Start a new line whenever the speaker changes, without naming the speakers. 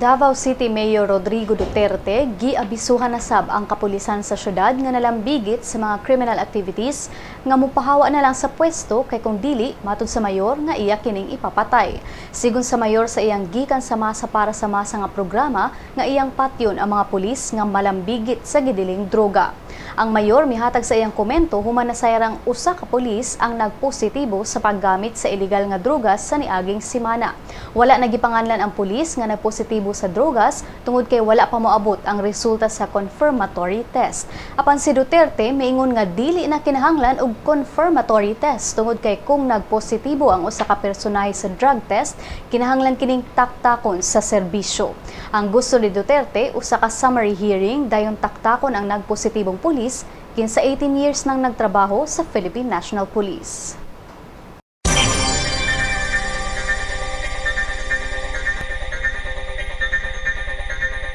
Davao City Mayor Rodrigo Duterte giabisuhan na sab ang kapulisan sa syudad nga nalambigit sa mga criminal activities nga mopahawa na lang sa pwesto kay kung dili matud sa mayor nga iya kining ipapatay. Sigon sa mayor sa iyang gikan sa masa para sa masa nga programa nga iyang patyon ang mga pulis nga malambigit sa gidiling droga. Ang mayor mihatag sa iyang komento human na sayarang usa ka pulis ang nagpositibo sa paggamit sa illegal nga drugas sa niaging semana. Wala nagipanganlan ang pulis nga nagpositibo sa drogas tungod kay wala pa moabot ang resulta sa confirmatory test. Apan si Duterte miingon nga dili na kinahanglan og confirmatory test tungod kay kung nagpositibo ang usa ka personahe sa drug test, kinahanglan kining taktakon sa serbisyo. Ang gusto ni Duterte usa ka summary hearing dayon taktakon ang nagpositibong pulis kinsa 18 years nang nagtrabaho sa Philippine National Police.